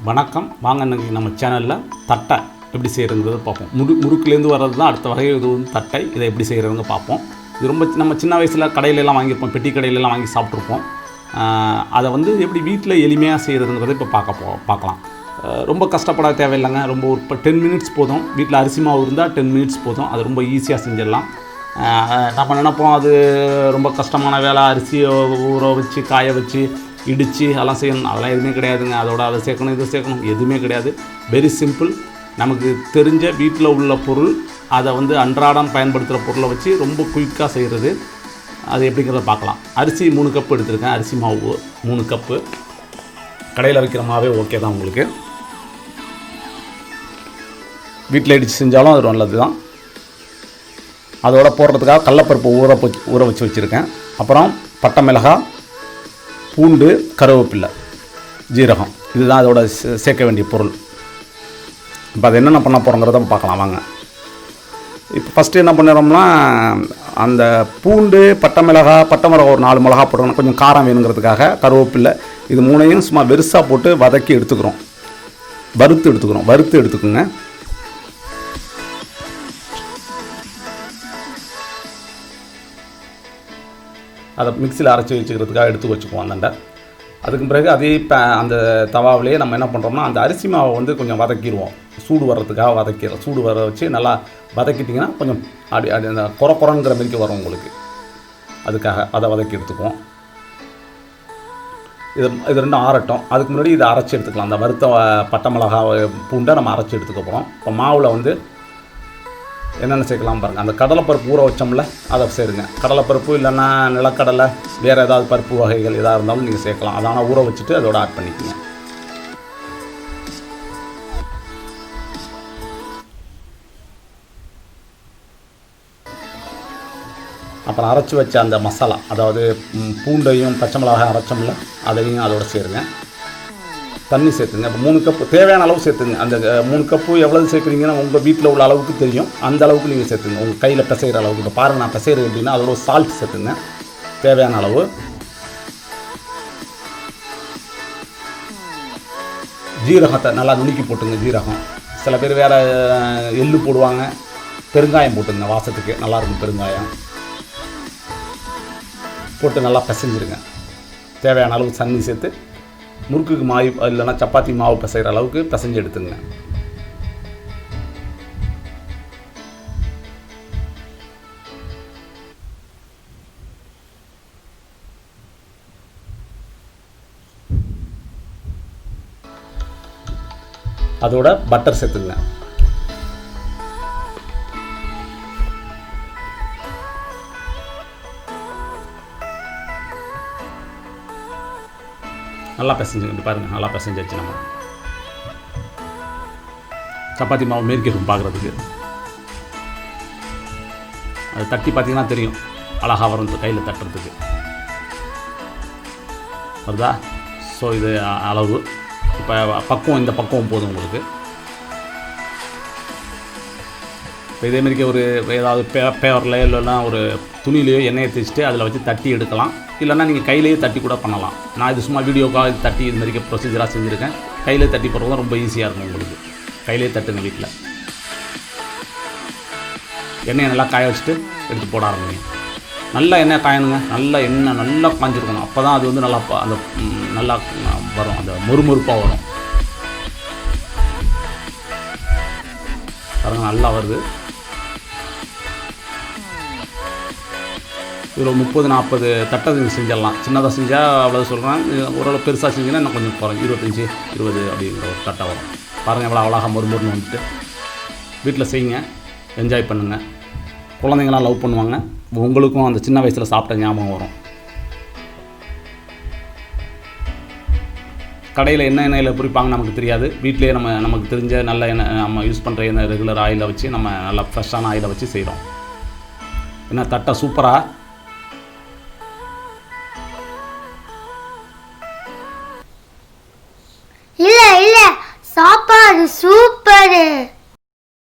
வணக்கம். வாங்க இன்றைக்கி நம்ம சேனலில் தட்டை எப்படி செய்கிறதுங்கிறத பார்ப்போம். முறுக்குலேருந்து வர்றது தான் அடுத்த வகை. இது வந்து தட்டை. இதை எப்படி செய்கிறதுங்க பார்ப்போம். இது ரொம்ப நம்ம சின்ன வயசில் கடையிலெல்லாம் வாங்கியிருப்போம், பெட்டி கடையிலெல்லாம் வாங்கி சாப்பிட்ருப்போம். அதை வந்து எப்படி வீட்டில் எளிமையாக செய்கிறதுங்கிறத இப்போ பார்க்கலாம். ரொம்ப கஷ்டப்பட தேவையில்லைங்க. ரொம்ப ஒரு 10 மினிட்ஸ் போதும். வீட்டில் அரிசி மாவு இருந்தால் 10 மினிட்ஸ் போதும். அது ரொம்ப ஈஸியாக செஞ்சிடலாம். நம்ம நினைப்போம் அது ரொம்ப கஷ்டமான வேலை, அரிசியை ஊற வச்சு காய வச்சு இடித்து அதெல்லாம் செய்யணும். அதெல்லாம் எதுவுமே கிடையாதுங்க. அதோட அதை சேர்க்கணும் இதை சேர்க்கணும் எதுவுமே கிடையாது. Very simple. நமக்கு தெரிஞ்ச வீட்டில் உள்ள பொருள், அதை வந்து அன்றாடம் பயன்படுத்துகிற பொருளை வச்சு ரொம்ப குயிக்காக செய்கிறது. அது எப்படிங்கிறத பார்க்கலாம். அரிசி 3 கப்பு எடுத்துருக்கேன். அரிசி மாவு 3 கப்பு. கடையில் வைக்கிற மாவே ஓகே தான். உங்களுக்கு வீட்டில் இடித்து செஞ்சாலும் அது நல்லது தான். அதோட போடுறதுக்காக கடலப்பருப்பு ஊற வச்சு வச்சுருக்கேன். அப்புறம் பட்டை மிளகாய், பூண்டு, கருவேப்பில்லை, ஜீரகம், இதுதான் அதோட சேர்க்க வேண்டிய பொருள். இப்போ அது என்னென்ன பண்ண போகிறோங்கிறத பார்க்கலாம் வாங்க. இப்போ ஃபஸ்ட்டு என்ன பண்ணிடுறோம்னா, அந்த பூண்டு, பட்டை மிளகாய் ஒரு 4 மிளகா போட்டுறோம். கொஞ்சம் காரம் வேணுங்கிறதுக்காக கருவேப்பில்லை, இது 3ஐயும் சும்மா வெறுசாக போட்டு வதக்கி எடுத்துக்கிறோம். வறுத்து எடுத்துக்குங்க. அதை மிக்சியில் அரைச்சி வச்சுக்கிறதுக்காக எடுத்து வச்சுக்குவோம் அந்தாண்ட. அதுக்கு பிறகு அதே அந்த தவாவிலேயே நம்ம என்ன பண்ணுறோம்னா, அந்த அரிசி மாவை வந்து கொஞ்சம் வதக்கிடுவோம். சூடு வர்றதுக்காக சூடு வர வச்சு நல்லா வதக்கிட்டிங்கன்னா கொஞ்சம் அப்படி அந்த குறங்கிற மாதிரிக்கு வரும் உங்களுக்கு. அதுக்காக அதை வதக்கி எடுத்துக்குவோம். இது ரெண்டும் ஆறட்டும். அதுக்கு முன்னாடி இதை அரைச்சி எடுத்துக்கலாம். அந்த வறுத்த பட்டை மிளகாய் பூண்டை நம்ம அரைச்சி எடுத்துக்க போகிறோம். இப்போ மாவில் வந்து என்னென்ன சேர்க்கலாம் பாருங்கள். அந்த கடலைப்பருப்பு ஊற வச்சோம்ல, அதை சேருங்க. கடலைப்பருப்பு இல்லைன்னா நிலக்கடலை, வேறு ஏதாவது பருப்பு வகைகள் எதாக இருந்தாலும் நீங்கள் சேர்க்கலாம். அதனால் ஊற வச்சுட்டு அதோட ஆட் பண்ணிக்கோங்க. அப்புறம் அரைச்சி வச்ச அந்த மசாலா, அதாவது பூண்டையும் பச்சை மிளகாய் அரைச்சோம்ல, அதையும் அதோட சேருங்க. தண்ணி சேர்த்துங்க. இப்போ 3 கப்பு தேவையான அளவு சேர்த்துங்க. அந்த 3 கப்பு எவ்வளவு சேர்க்குறீங்கன்னா உங்கள் வீட்டில் உள்ள அளவுக்கு தெரியும். அந்த அளவுக்கு நீங்கள் சேர்த்துங்க. உங்கள் கையில் பிசைகிற அளவுக்கு. இப்போ பாருங்கள், நான் பிசைகிறேன் அப்படின்னா அதோட சால்ட் சேர்த்துங்க தேவையான அளவு. ஜீரகத்தை நல்லா நுணுக்கி போட்டுங்க. ஜீரகம் சில பேர் வேறு எள்ளு போடுவாங்க. பெருங்காயம் போட்டுங்க, வாசத்துக்கு நல்லாயிருக்கும். பெருங்காயம் போட்டு நல்லா பிசைஞ்சிருங்க. தேவையான அளவு தண்ணி சேர்த்து முறுக்குக்கு மாவு இல்லைன்னா சப்பாத்தி மாவு பிசைகிற அளவுக்கு பிசைஞ்சு எடுத்துங்க. அதோட பட்டர் சேர்த்துங்க. நல்லா பிசைஞ்சுக்கிட்டு பாருங்கள். நல்லா பிசைஞ்சாச்சு. நம்ம சப்பாத்தி மாவு மாரி இருக்கும் பார்க்குறதுக்கு. அது தட்டி பார்த்திங்கன்னா தெரியும், அழகாக வரும் கையில் தட்டுறதுக்கு. வருதா? ஸோ இது அளவு. இப்போ இந்த பக்குவம் போதும் உங்களுக்கு. இப்போ இதேமாரிக்கு ஒரு ஏதாவது பேப்பரில் இல்லைன்னா ஒரு துணியிலையோ எண்ணெயை தேய்ச்சிட்டு அதில் வச்சு தட்டி எடுக்கலாம். இல்லைன்னா நீங்கள் கையிலேயே தட்டி கூட பண்ணலாம். நான் இது சும்மா வீடியோக்காக தட்டி இது மாதிரிக்கு ப்ரொசீஜராக செஞ்சுருக்கேன். கையிலே தட்டி போடுறது தான் ரொம்ப ஈஸியாக இருக்கும் உங்களுக்கு. கையிலே தட்டுங்க வீட்டில். எண்ணெயை நல்லா காய வச்சுட்டு எடுத்து போட ஆரம்பிங்க. நல்லா எண்ணெய் காயணுங்க. நல்லா காஞ்சிருக்கணும். அப்போ தான் அது வந்து நல்லா அந்த நல்லா வரும். அந்த மொறுமொறுப்பாக வரும். பாருங்கள், நல்லா வருது. இதில் 30-40 தட்டை நீங்கள் செஞ்சிடலாம். சின்னதாக செஞ்சால் அவ்வளோ சொல்கிறேன். ஓரளவு பெருசாக செஞ்சிங்கன்னா இன்னும் கொஞ்சம் குறையும். 25-20 அப்படிங்கிற ஒரு தட்டை வரும். பாருங்கள் எவ்வளோ அழகாக மொறுமொறுன்னு வந்துட்டு. வீட்டில் செய்யுங்க, என்ஜாய் பண்ணுங்கள். குழந்தைங்களாம் லவ் பண்ணுவாங்க. உங்களுக்கும் அந்த சின்ன வயசில் சாப்பிட்ட ஞாபகம் வரும். கடையில் என்ன எண்ணெயில் பொரிப்பாங்க நமக்கு தெரியாது. வீட்டிலேயே நமக்கு தெரிஞ்ச நல்ல எண்ணெய், நம்ம யூஸ் பண்ணுற எண்ணெய், ரெகுலர் ஆயிலை வச்சு நம்ம நல்லா ஃப்ரெஷ்ஷான ஆயிலை வச்சு செய்கிறோம். என்ன தட்டை சூப்பராக. இல்ல சாப்பாடு